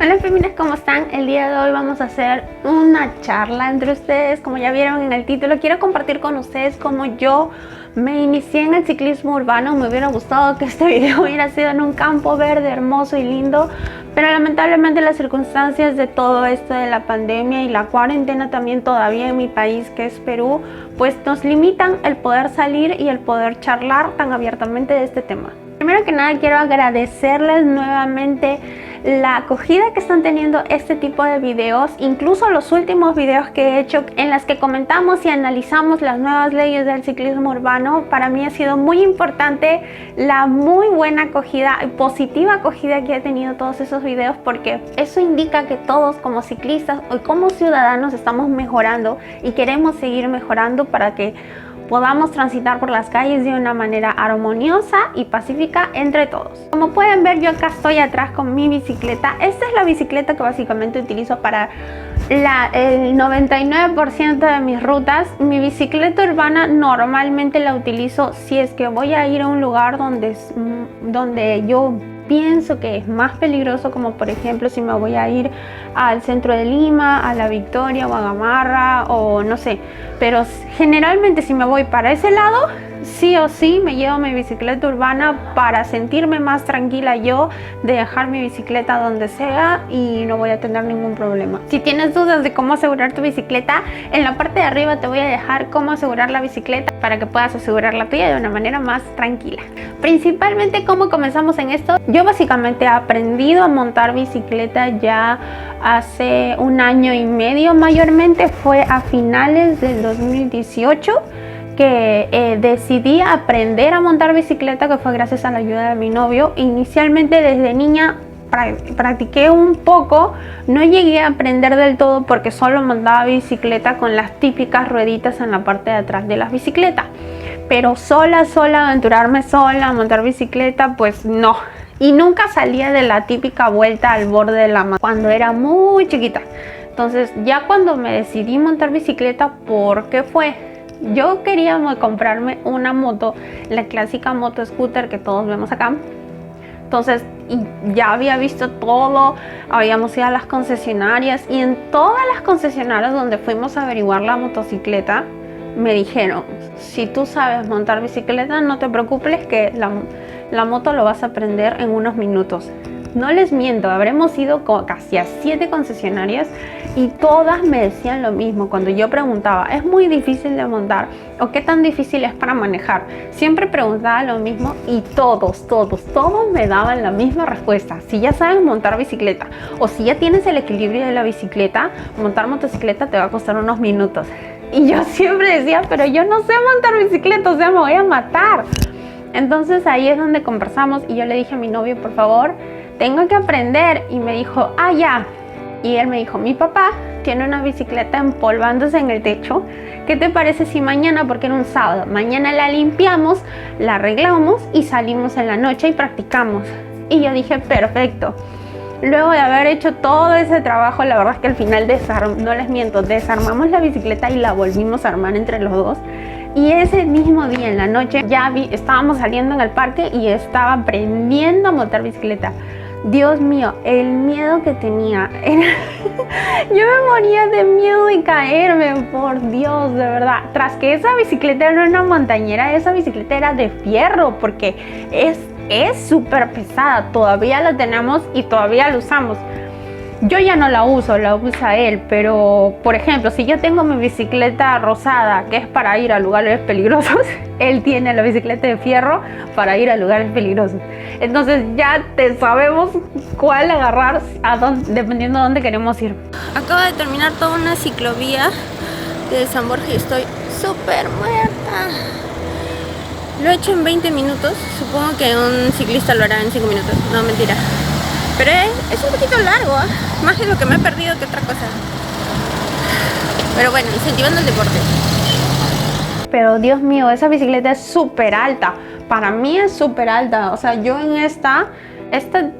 Hola féminas, ¿cómo están? El día de hoy vamos a hacer una charla entre ustedes. Como ya vieron en el título, quiero compartir con ustedes cómo yo me inicié en el ciclismo urbano. Me hubiera gustado que este video hubiera sido en un campo verde, hermoso y lindo, pero lamentablemente las circunstancias de todo esto de la pandemia y la cuarentena también todavía en mi país, que es Perú, pues nos limitan el poder salir y el poder charlar tan abiertamente de este tema. Primero que nada, quiero agradecerles nuevamente la acogida que están teniendo este tipo de videos, incluso los últimos videos que he hecho en las que comentamos y analizamos las nuevas leyes del ciclismo urbano. Para mí ha sido muy importante la muy buena acogida y positiva acogida que he tenido todos esos videos, porque eso indica que todos como ciclistas o como ciudadanos estamos mejorando y queremos seguir mejorando para que podamos transitar por las calles de una manera armoniosa y pacífica entre todos. Como pueden ver, yo acá estoy atrás con mi bicicleta. Esta es la bicicleta que básicamente utilizo para el 99% de mis rutas. Mi bicicleta urbana normalmente la utilizo si es que voy a ir a un lugar donde yo pienso que es más peligroso, como por ejemplo si me voy a ir al centro de Lima, a La Victoria o a Gamarra o no sé, pero generalmente si me voy para ese lado, sí o sí me llevo mi bicicleta urbana para sentirme más tranquila yo de dejar mi bicicleta donde sea y no voy a tener ningún problema. Si tienes dudas de cómo asegurar tu bicicleta, en la parte de arriba te voy a dejar cómo asegurar la bicicleta para que puedas asegurar la tuya de una manera más tranquila. Principalmente, ¿cómo comenzamos en esto? Yo básicamente he aprendido a montar bicicleta ya hace un año y medio, mayormente fue a finales del 2018 que decidí aprender a montar bicicleta, que fue gracias a la ayuda de mi novio. Inicialmente desde niña practiqué un poco, no llegué a aprender del todo porque solo montaba bicicleta con las típicas rueditas en la parte de atrás de las bicicletas, pero sola, aventurarme sola a montar bicicleta, pues no. Y nunca salía de la típica vuelta al borde de la mano cuando era muy chiquita. Entonces ya cuando me decidí montar bicicleta, ¿por qué fue? Yo quería comprarme una moto, la clásica moto scooter que todos vemos acá. Entonces ya había visto todo, habíamos ido a las concesionarias y en todas las concesionarias donde fuimos a averiguar la motocicleta me dijeron: si tú sabes montar bicicleta, no te preocupes que la moto lo vas a aprender en unos minutos. No les miento, habremos ido casi a 7 concesionarias y todas me decían lo mismo. Cuando yo preguntaba, ¿es muy difícil de montar? ¿O qué tan difícil es para manejar? Siempre preguntaba lo mismo y todos me daban la misma respuesta. Si ya sabes montar bicicleta o si ya tienes el equilibrio de la bicicleta, montar motocicleta te va a costar unos minutos. Y yo siempre decía, pero yo no sé montar bicicleta, o sea, me voy a matar. Entonces ahí es donde conversamos y yo le dije a mi novio, por favor, tengo que aprender. Y me dijo, ya. Y él me dijo, mi papá tiene una bicicleta empolvándose en el techo. ¿Qué te parece si mañana, porque era un sábado, mañana la limpiamos, la arreglamos y salimos en la noche y practicamos? Y yo dije, perfecto. Luego de haber hecho todo ese trabajo, la verdad es que al final no les miento, desarmamos la bicicleta y la volvimos a armar entre los dos. Y ese mismo día en la noche estábamos saliendo en el parque y estaba aprendiendo a montar bicicleta. Dios mío, el miedo que tenía era... Yo me moría de miedo de caerme, por Dios, de verdad. Tras que esa bicicleta era una montañera, esa bicicleta era de fierro, porque es súper pesada. Todavía la tenemos y todavía la usamos. Yo ya no la uso, la usa él, pero por ejemplo, si yo tengo mi bicicleta rosada, que es para ir a lugares peligrosos, él tiene la bicicleta de fierro para ir a lugares peligrosos. Entonces ya sabemos cuál agarrar dependiendo de dónde queremos ir. Acabo de terminar toda una ciclovía de San Borja y estoy súper muerta. Lo he hecho en 20 minutos, supongo que un ciclista lo hará en 5 minutos, no, mentira. Pero es un poquito largo, más de lo que me he perdido que otra cosa. Pero bueno, incentivando el deporte. Pero Dios mío, esa bicicleta es súper alta. Para mí es súper alta. O sea, yo en esta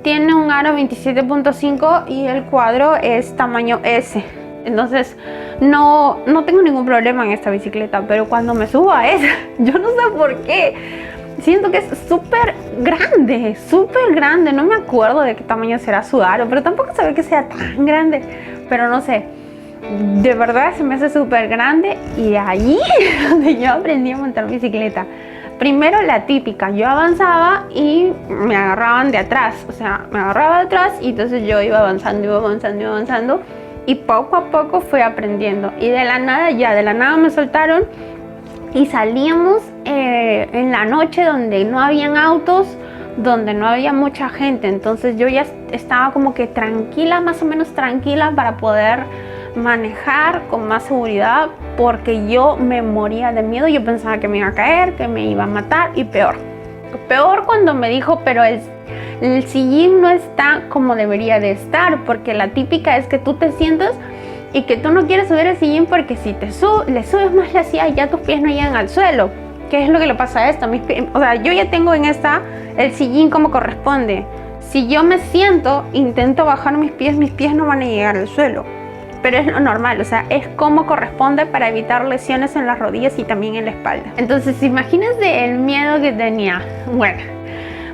tiene un aro 27.5 y el cuadro es tamaño S. Entonces no tengo ningún problema en esta bicicleta. Pero cuando me subo a esa, yo no sé por qué, siento que es súper grande, no me acuerdo de qué tamaño será su aro, pero tampoco se ve que sea tan grande, pero no sé, de verdad se me hace súper grande. Y ahí es donde yo aprendí a montar bicicleta. Primero la típica, yo avanzaba y me agarraban de atrás, o sea, me agarraba de atrás y entonces yo iba avanzando y poco a poco fui aprendiendo. Y de la nada me soltaron y salíamos en la noche donde no habían autos, donde no había mucha gente. Entonces yo ya estaba como que tranquila, más o menos tranquila, para poder manejar con más seguridad, porque yo me moría de miedo. Yo pensaba que me iba a caer, que me iba a matar, y peor cuando me dijo, pero el sillín no está como debería de estar, porque la típica es que tú te sientas y que tú no quieres subir el sillín, porque si le subes más la silla, ya tus pies no llegan al suelo. ¿Qué es lo que le pasa a esto? O sea, yo ya tengo en esta el sillín como corresponde. Si yo me siento, intento bajar mis pies no van a llegar al suelo. Pero es lo normal, o sea, es como corresponde para evitar lesiones en las rodillas y también en la espalda. Entonces, imagínense el miedo que tenía. Bueno,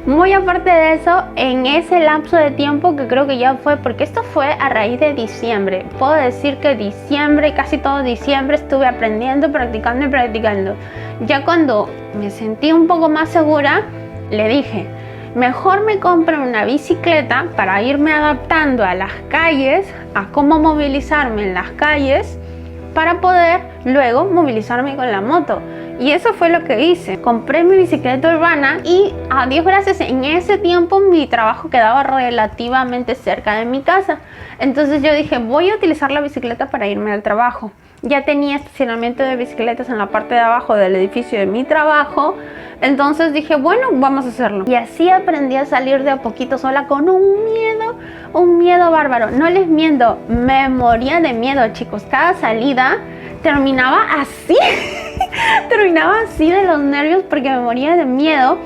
muy aparte de eso, en ese lapso de tiempo, que creo que ya fue, porque esto fue a raíz de diciembre, puedo decir que diciembre, casi todo diciembre, estuve aprendiendo, practicando y practicando. Ya cuando me sentí un poco más segura, le dije, mejor me compro una bicicleta para irme adaptando a las calles, a cómo movilizarme en las calles, para poder luego movilizarme con la moto. Y eso fue lo que hice. Compré mi bicicleta urbana y, a Dios gracias, en ese tiempo mi trabajo quedaba relativamente cerca de mi casa. Entonces yo dije, voy a utilizar la bicicleta para irme al trabajo. Ya tenía estacionamiento de bicicletas en la parte de abajo del edificio de mi trabajo. Entonces dije, bueno, vamos a hacerlo. Y así aprendí a salir de a poquito sola, con un miedo bárbaro. No les miento, me moría de miedo, chicos. Cada salida terminaba así de los nervios, porque me moría de miedo.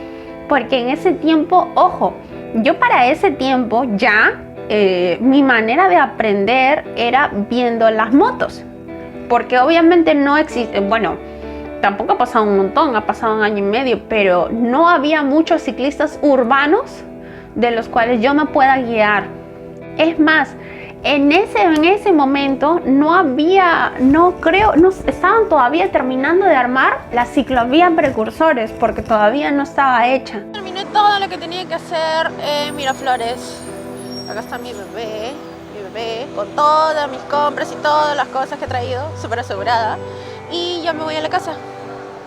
Porque en ese tiempo, ojo, yo para ese tiempo ya mi manera de aprender era viendo las motos, porque obviamente no existe, bueno, tampoco ha pasado un montón, ha pasado 1 año y medio, pero no había muchos ciclistas urbanos de los cuales yo me pueda guiar. Es más, en ese momento estaban todavía terminando de armar la ciclovía Precursores, porque todavía no estaba hecha. Terminé todo lo que tenía que hacer en Miraflores. Acá está mi bebé, con todas mis compras y todas las cosas que he traído, súper asegurada. Y ya me voy a la casa.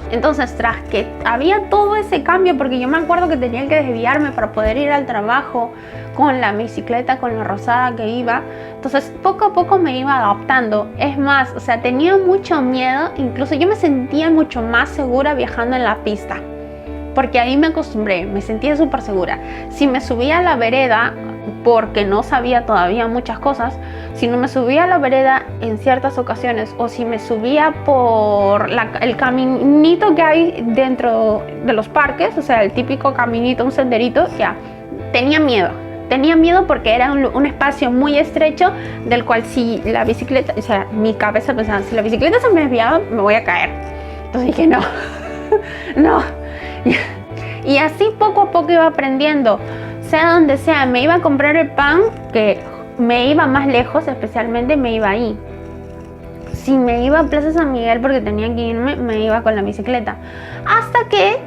Entonces, tras que había todo ese cambio, porque yo me acuerdo que tenía que desviarme para poder ir al trabajo con la bicicleta, con la rosada que iba. Entonces, poco a poco me iba adaptando. Es más, o sea, tenía mucho miedo. Incluso yo me sentía mucho más segura viajando en la pista, porque ahí me acostumbré, me sentía súper segura. Si me subía a la vereda, porque no sabía todavía muchas cosas, si no me subía a la vereda en ciertas ocasiones, o si me subía por el caminito que hay dentro de los parques, o sea, el típico caminito, un senderito, ya, tenía miedo porque era un espacio muy estrecho, del cual si la bicicleta, o sea, mi cabeza pensaba, si la bicicleta se me desviaba, me voy a caer. Entonces dije, no, no. Y así poco a poco iba aprendiendo. Sea donde sea, me iba a comprar el pan, que me iba más lejos, especialmente me iba ahí. Si me iba a Plaza San Miguel porque tenía que irme, me iba con la bicicleta. Hasta que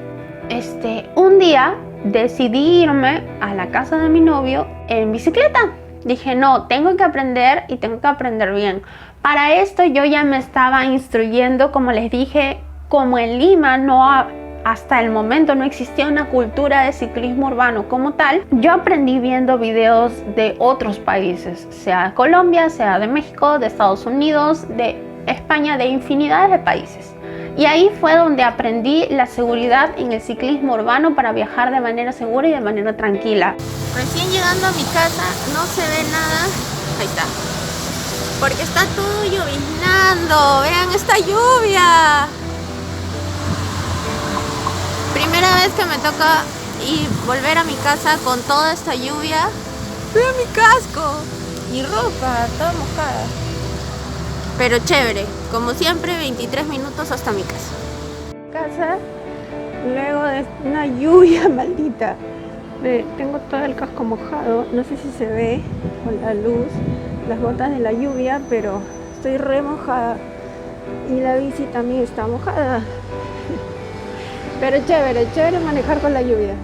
un día decidí irme a la casa de mi novio en bicicleta. Dije, no, tengo que aprender y tengo que aprender bien. Para esto yo ya me estaba instruyendo, como les dije, como en Lima hasta el momento no existía una cultura de ciclismo urbano como tal. Yo aprendí viendo videos de otros países, sea de Colombia, sea de México, de Estados Unidos, de España, de infinidades de países. Y ahí fue donde aprendí la seguridad en el ciclismo urbano para viajar de manera segura y de manera tranquila. Recién llegando a mi casa no se ve nada. Ahí está. Porque está todo lloviznando. Vean esta lluvia. Primera vez que me toca volver a mi casa con toda esta lluvia. Vean mi casco, mi ropa, toda mojada. Pero chévere, como siempre, 23 minutos hasta mi casa. luego de una lluvia maldita. Tengo todo el casco mojado, no sé si se ve con la luz, las gotas de la lluvia, pero estoy re mojada y la bici también está mojada. Pero chévere manejar con la lluvia.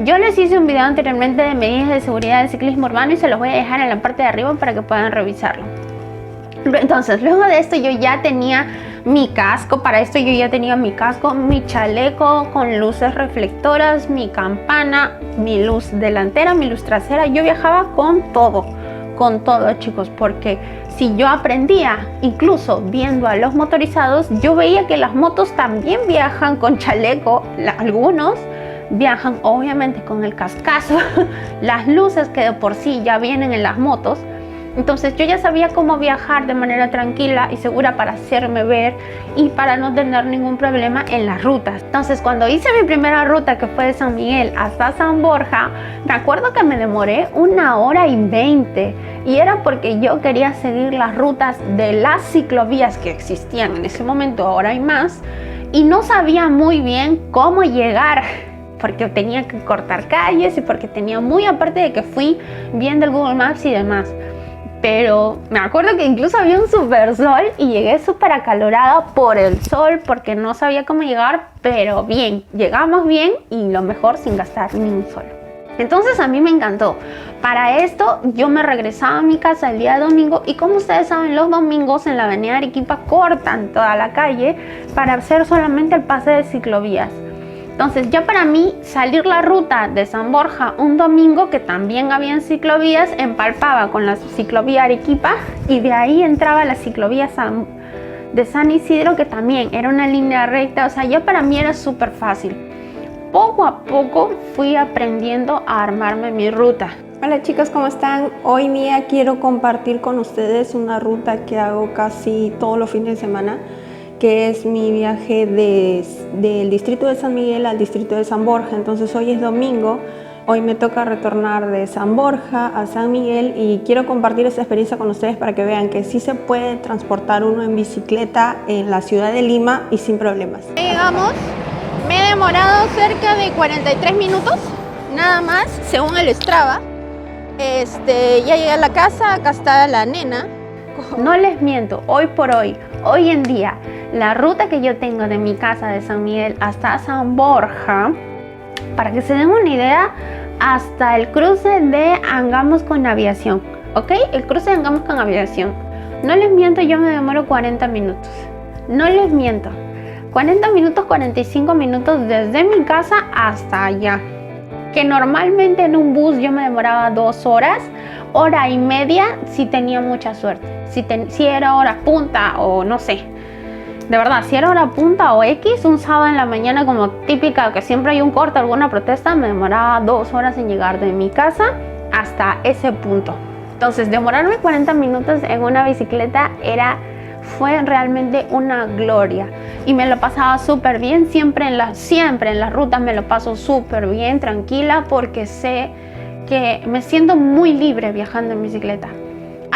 Yo les hice un video anteriormente de medidas de seguridad del ciclismo urbano y se los voy a dejar en la parte de arriba para que puedan revisarlo. Entonces, luego de esto yo ya tenía mi casco, para esto yo ya tenía mi casco, mi chaleco con luces reflectoras, mi campana, mi luz delantera, mi luz trasera. Yo viajaba con todo, chicos, porque si yo aprendía, incluso viendo a los motorizados, yo veía que las motos también viajan con chaleco, algunos viajan obviamente con el cascazo, las luces que de por sí ya vienen en las motos. Entonces yo ya sabía cómo viajar de manera tranquila y segura para hacerme ver y para no tener ningún problema en las rutas. Entonces cuando hice mi primera ruta, que fue de San Miguel hasta San Borja, me acuerdo que me demoré 1h20 y era porque yo quería seguir las rutas de las ciclovías que existían en ese momento, ahora hay más, y no sabía muy bien cómo llegar, porque tenía que cortar calles y porque tenía muy aparte de que fui viendo el Google Maps y demás. Pero me acuerdo que incluso había un super sol y llegué súper acalorada por el sol porque no sabía cómo llegar, pero bien, llegamos bien y lo mejor sin gastar ni un sol. Entonces a mí me encantó. Para esto yo me regresaba a mi casa el día domingo y como ustedes saben, los domingos en la avenida Arequipa cortan toda la calle para hacer solamente el pase de ciclovías. Entonces ya para mí salir la ruta de San Borja un domingo, que también había ciclovías, empalpaba con la ciclovía Arequipa y de ahí entraba la ciclovía de San Isidro, que también era una línea recta. O sea, ya para mí era súper fácil. Poco a poco fui aprendiendo a armarme mi ruta. Hola chicos, ¿cómo están? Hoy día quiero compartir con ustedes una ruta que hago casi todos los fines de semana, que es mi viaje del distrito de San Miguel al distrito de San Borja. Entonces hoy es domingo, hoy me toca retornar de San Borja a San Miguel y quiero compartir esta experiencia con ustedes para que vean que sí se puede transportar uno en bicicleta en la ciudad de Lima y sin problemas. Llegamos, me he demorado cerca de 43 minutos, nada más, según el Strava. Ya llegué a la casa, acá está la nena. No les miento, hoy por hoy, hoy en día, la ruta que yo tengo de mi casa de San Miguel hasta San Borja, para que se den una idea, hasta el cruce de Angamos con Aviación, ¿ok? El cruce de Angamos con Aviación. No les miento, yo me demoro 40 minutos. No les miento. 40 minutos, 45 minutos desde mi casa hasta allá. Que normalmente en un bus yo me demoraba 2 horas, hora y media si tenía mucha suerte. Si era hora punta o no sé. De verdad, si era hora punta o X, un sábado en la mañana como típica, que siempre hay un corte, alguna protesta, me demoraba 2 horas en llegar de mi casa hasta ese punto. Entonces, demorarme 40 minutos en una bicicleta fue realmente una gloria. Y me lo pasaba súper bien, siempre en las rutas me lo paso súper bien, tranquila, porque sé que me siento muy libre viajando en bicicleta.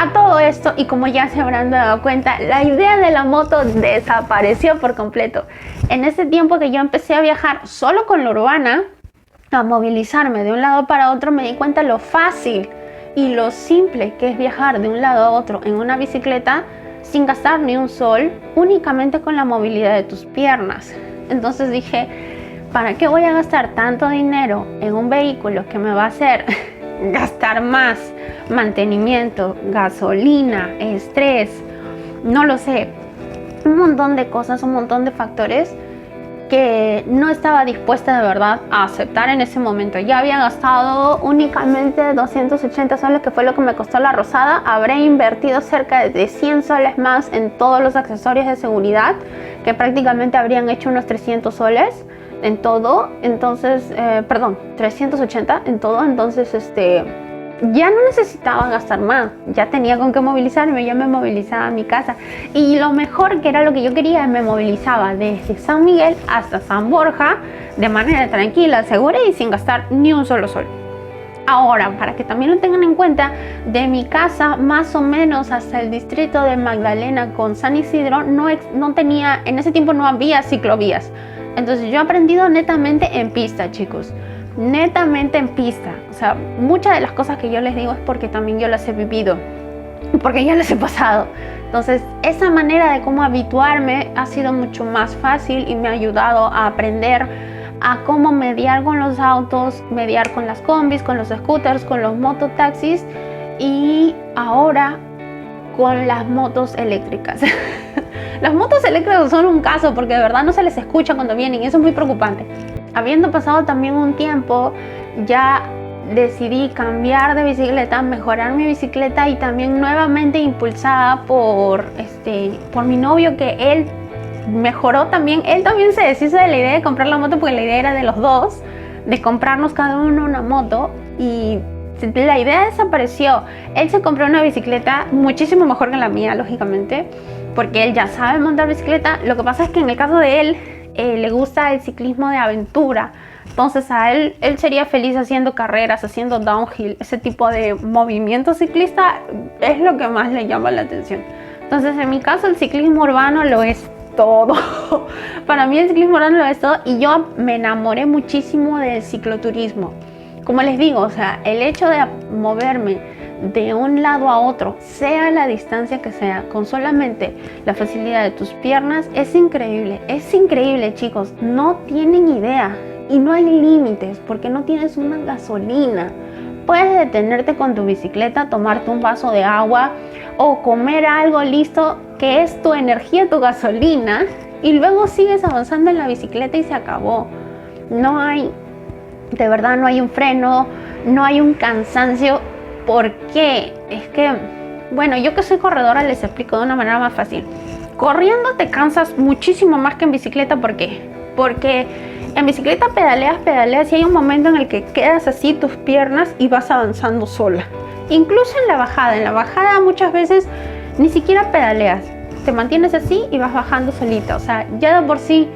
A todo esto, y como ya se habrán dado cuenta, la idea de la moto desapareció por completo. En ese tiempo que yo empecé a viajar solo con la urbana, a movilizarme de un lado para otro, me di cuenta lo fácil y lo simple que es viajar de un lado a otro en una bicicleta sin gastar ni un sol, únicamente con la movilidad de tus piernas. Entonces dije, ¿para qué voy a gastar tanto dinero en un vehículo que me va a hacer gastar más mantenimiento, gasolina, estrés, no lo sé, un montón de cosas, un montón de factores que no estaba dispuesta de verdad a aceptar en ese momento? Ya había gastado únicamente 280 soles, que fue lo que me costó la Rosada. Habré invertido cerca de 100 soles más en todos los accesorios de seguridad, que prácticamente habrían hecho unos 300 soles en todo. Entonces, 380 en todo. Entonces, ya no necesitaba gastar más, ya tenía con qué movilizarme, ya me movilizaba a mi casa. Y lo mejor, que era lo que yo quería, me movilizaba desde San Miguel hasta San Borja de manera tranquila, segura y sin gastar ni un solo sol. Ahora, para que también lo tengan en cuenta, de mi casa más o menos hasta el distrito de Magdalena con San Isidro no tenía, en ese tiempo no había ciclovías. Entonces yo he aprendido netamente en pista, chicos, netamente en pista. O sea, muchas de las cosas que yo les digo es porque también yo las he vivido, porque ya les he pasado. Entonces esa manera de cómo habituarme ha sido mucho más fácil y me ha ayudado a aprender a cómo mediar con los autos, mediar con las combis, con los scooters, con los mototaxis y ahora con las motos eléctricas. Las motos eléctricas son un caso porque de verdad no se les escucha cuando vienen y eso es muy preocupante. Habiendo pasado también un tiempo, ya decidí cambiar de bicicleta, mejorar mi bicicleta y también nuevamente impulsada por mi novio, que él mejoró también. Él también se deshizo de la idea de comprar la moto porque la idea era de los dos, de comprarnos cada uno una moto, y la idea desapareció. Él se compró una bicicleta muchísimo mejor que la mía, lógicamente, porque él ya sabe montar bicicleta. Lo que pasa es que en el caso de él, le gusta el ciclismo de aventura. Entonces a él sería feliz haciendo carreras, haciendo downhill, ese tipo de movimiento ciclista es lo que más le llama la atención. Entonces en mi caso el ciclismo urbano lo es todo. Para mí el ciclismo urbano lo es todo y yo me enamoré muchísimo del cicloturismo. Como les digo, o sea, el hecho de moverme de un lado a otro, sea la distancia que sea, con solamente la facilidad de tus piernas, es increíble, chicos, no tienen idea. Y no hay límites porque no tienes una gasolina. Puedes detenerte con tu bicicleta, tomarte un vaso de agua o comer algo listo, que es tu energía, tu gasolina, y luego sigues avanzando en la bicicleta y se acabó. No hay, de verdad, no hay un freno, no hay un cansancio. ¿Por qué? Es que, bueno, yo que soy corredora les explico de una manera más fácil. Corriendo te cansas muchísimo más que en bicicleta. ¿Por qué? Porque en bicicleta pedaleas y hay un momento en el que quedas así tus piernas y vas avanzando sola. Incluso en la bajada muchas veces ni siquiera pedaleas, te mantienes así y vas bajando solita. O sea, ya de por sí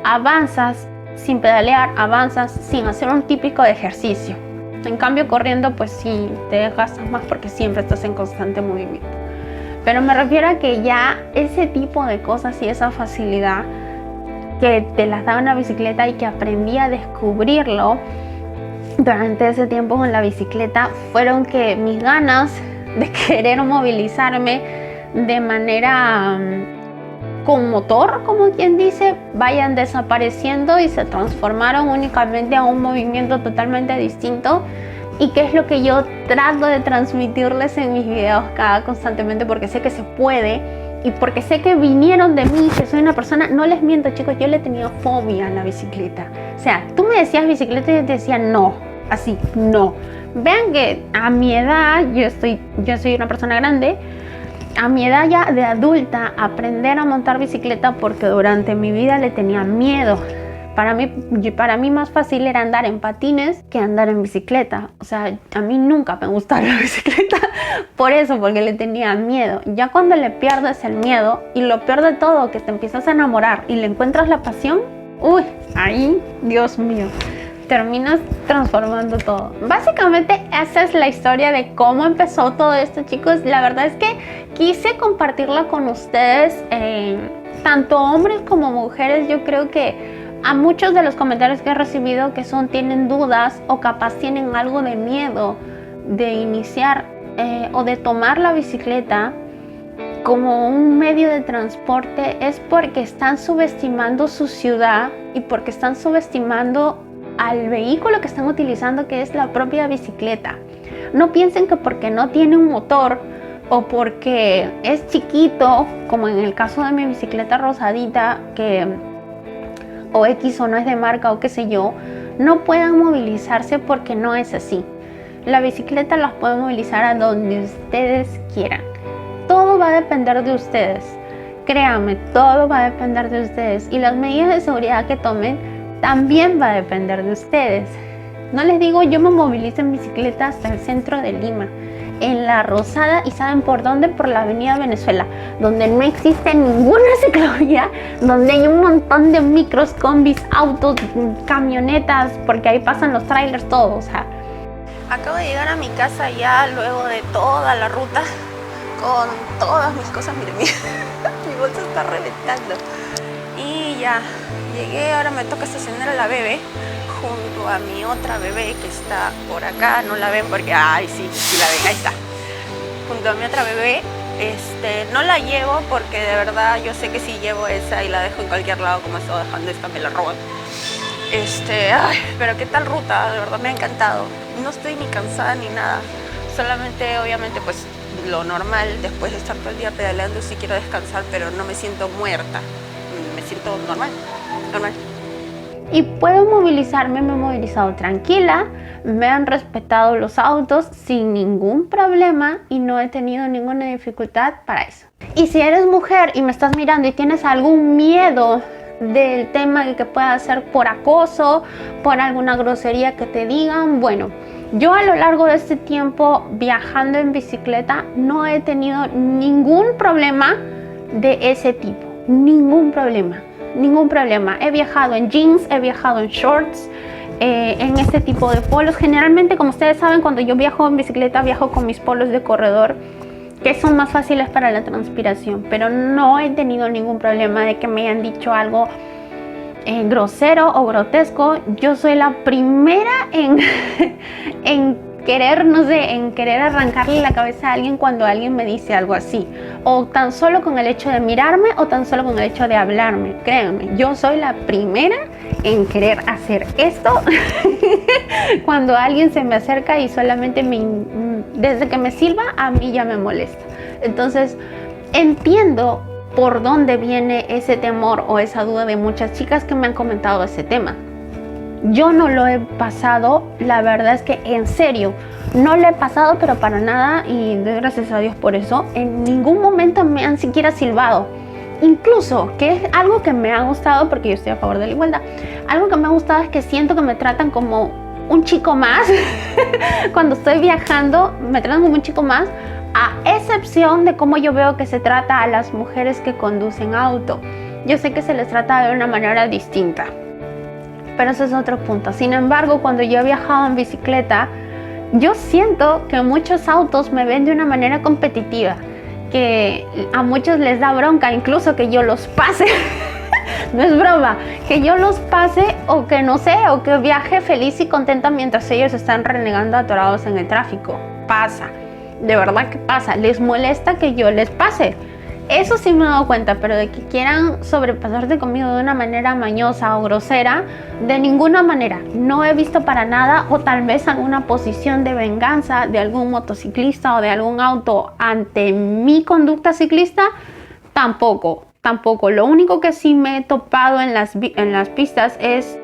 avanzas sin pedalear, avanzas sin hacer un típico ejercicio. En cambio corriendo pues sí te desgastas más porque siempre estás en constante movimiento. Pero me refiero a que ya ese tipo de cosas y esa facilidad que te las daba una bicicleta y que aprendí a descubrirlo durante ese tiempo con la bicicleta, fueron que mis ganas de querer movilizarme de manera con motor, como quien dice, vayan desapareciendo y se transformaron únicamente a un movimiento totalmente distinto. Y que es lo que yo trato de transmitirles en mis videos constantemente, porque sé que se puede. Y porque sé que vinieron de mí, que soy una persona, no les miento, chicos, yo le tenía fobia a la bicicleta. O sea, tú me decías bicicleta y yo te decía no, así, no. Vean que a mi edad, yo soy una persona grande, a mi edad ya de adulta, aprender a montar bicicleta porque durante mi vida le tenía miedo. Para mí más fácil era andar en patines que andar en bicicleta. O sea, a mí nunca me gustaba la bicicleta por eso, porque le tenía miedo. Ya cuando le pierdes el miedo y lo peor de todo, que te empiezas a enamorar y le encuentras la pasión, uy, ahí, Dios mío, terminas transformando todo. Básicamente esa es la historia de cómo empezó todo esto, chicos. La verdad es que quise compartirla con ustedes, tanto hombres como mujeres. Yo creo que a muchos de los comentarios que he recibido que tienen dudas o capaz tienen algo de miedo de iniciar o de tomar la bicicleta como un medio de transporte, es porque están subestimando su ciudad y porque están subestimando al vehículo que están utilizando, que es la propia bicicleta. No piensen que porque no tiene un motor o porque es chiquito, como en el caso de mi bicicleta rosadita, o X o no es de marca o qué sé yo, no puedan movilizarse, porque no es así. La bicicleta las puede movilizar a donde ustedes quieran. Todo va a depender de ustedes. Créanme, todo va a depender de ustedes. Y las medidas de seguridad que tomen también va a depender de ustedes. No les digo, yo me movilizo en bicicleta hasta el centro de Lima, en La Rosada, y ¿saben por dónde? Por la avenida Venezuela, donde no existe ninguna ciclovía, donde hay un montón de micros, combis, autos, camionetas, porque ahí pasan los trailers, todo. O sea, acabo de llegar a mi casa ya luego de toda la ruta con todas mis cosas. Miren, mi bolsa está reventando y ya Llegué, ahora me toca estacionar a la bebé junto a mi otra bebé que está por acá. No la ven porque, ay, sí la ven, ahí está. Junto a mi otra bebé. No la llevo porque de verdad yo sé que si llevo esa y la dejo en cualquier lado como he estado dejando esta, me la roban. Ay, pero qué tal ruta, de verdad me ha encantado. No estoy ni cansada ni nada. Solamente, obviamente, pues lo normal, después de estar todo el día pedaleando, sí quiero descansar, pero no me siento muerta. Me siento normal. Y puedo movilizarme, me he movilizado tranquila, me han respetado los autos sin ningún problema y no he tenido ninguna dificultad para eso. Y si eres mujer y me estás mirando y tienes algún miedo del tema de que pueda ser por acoso, por alguna grosería que te digan, bueno, yo a lo largo de este tiempo viajando en bicicleta no he tenido ningún problema de ese tipo, ningún problema. He viajado en jeans, he viajado en shorts, en este tipo de polos. Generalmente, como ustedes saben, cuando yo viajo en bicicleta, viajo con mis polos de corredor, que son más fáciles para la transpiración, pero no he tenido ningún problema de que me hayan dicho algo grosero o grotesco. Yo soy la primera en querer, no sé, en querer arrancarle la cabeza a alguien cuando alguien me dice algo así, o tan solo con el hecho de mirarme o tan solo con el hecho de hablarme. Créanme, yo soy la primera en querer hacer esto cuando alguien se me acerca y solamente desde que me silba a mí ya me molesta. Entonces entiendo por dónde viene ese temor o esa duda de muchas chicas que me han comentado ese tema. Yo no lo he pasado, la verdad es que en serio, no lo he pasado, pero para nada, y doy gracias a Dios por eso. En ningún momento me han siquiera silbado. Incluso, que es algo que me ha gustado, porque yo estoy a favor de la igualdad, algo que me ha gustado es que siento que me tratan como un chico más. Cuando estoy viajando, me tratan como un chico más, a excepción de cómo yo veo que se trata a las mujeres que conducen auto. Yo sé que se les trata de una manera distinta, pero ese es otro punto. Sin embargo, cuando yo he viajado en bicicleta, yo siento que muchos autos me ven de una manera competitiva, que a muchos les da bronca, incluso que yo los pase. No es broma, que yo los pase o que no sé, o que viaje feliz y contenta mientras ellos están renegando atorados en el tráfico. Pasa, de verdad que pasa, les molesta que yo les pase. Eso sí me he dado cuenta, pero de que quieran sobrepasarse conmigo de una manera mañosa o grosera, de ninguna manera. No he visto para nada, o tal vez alguna posición de venganza de algún motociclista o de algún auto ante mi conducta ciclista, tampoco. Lo único que sí me he topado en las pistas es,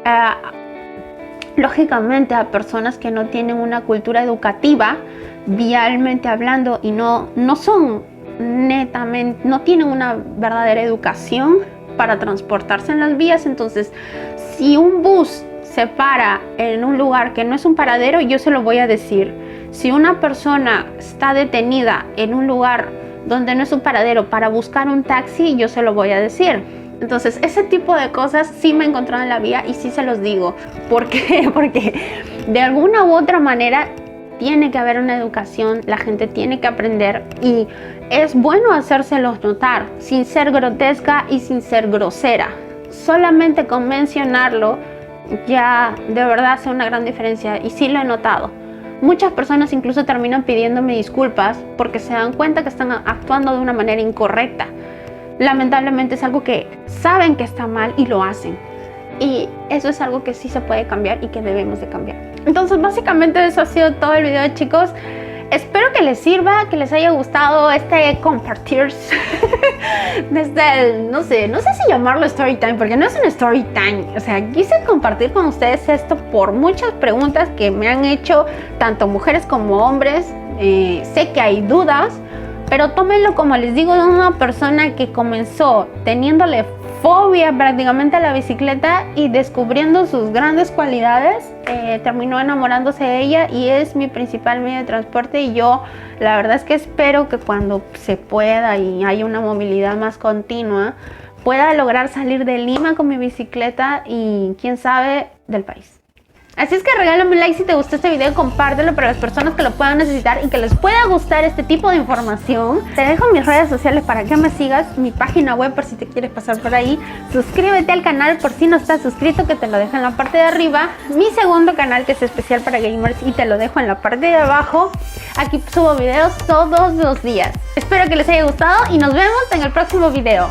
lógicamente, a personas que no tienen una cultura educativa, vialmente hablando, y no son netamente, no tienen una verdadera educación para transportarse en las vías. Entonces, si un bus se para en un lugar que no es un paradero, yo se lo voy a decir. Si una persona está detenida en un lugar donde no es un paradero para buscar un taxi, yo se lo voy a decir. Entonces, ese tipo de cosas sí me he encontrado en la vía y sí se los digo. ¿Por qué? Porque de alguna u otra manera tiene que haber una educación, la gente tiene que aprender, y es bueno hacérselos notar sin ser grotesca y sin ser grosera. Solamente con mencionarlo ya de verdad hace una gran diferencia, y sí lo he notado. Muchas personas incluso terminan pidiéndome disculpas porque se dan cuenta que están actuando de una manera incorrecta. Lamentablemente es algo que saben que está mal y lo hacen. Y eso es algo que sí se puede cambiar y que debemos de cambiar. Entonces, básicamente eso ha sido todo el video, chicos. Espero que les sirva, que les haya gustado este compartir desde no sé si llamarlo story time, porque no es un story time. O sea, quise compartir con ustedes esto por muchas preguntas que me han hecho tanto mujeres como hombres. Sé que hay dudas, pero tómenlo, como les digo, de una persona que comenzó teniéndole fobia prácticamente a la bicicleta y descubriendo sus grandes cualidades, terminó enamorándose de ella y es mi principal medio de transporte. Y yo la verdad es que espero que cuando se pueda y haya una movilidad más continua, pueda lograr salir de Lima con mi bicicleta y quién sabe del país. Así es que regálame un like si te gustó este video, compártelo para las personas que lo puedan necesitar y que les pueda gustar este tipo de información. Te dejo mis redes sociales para que me sigas, mi página web por si te quieres pasar por ahí. Suscríbete al canal por si no estás suscrito, que te lo dejo en la parte de arriba. Mi segundo canal que es especial para gamers y te lo dejo en la parte de abajo. Aquí subo videos todos los días. Espero que les haya gustado y nos vemos en el próximo video.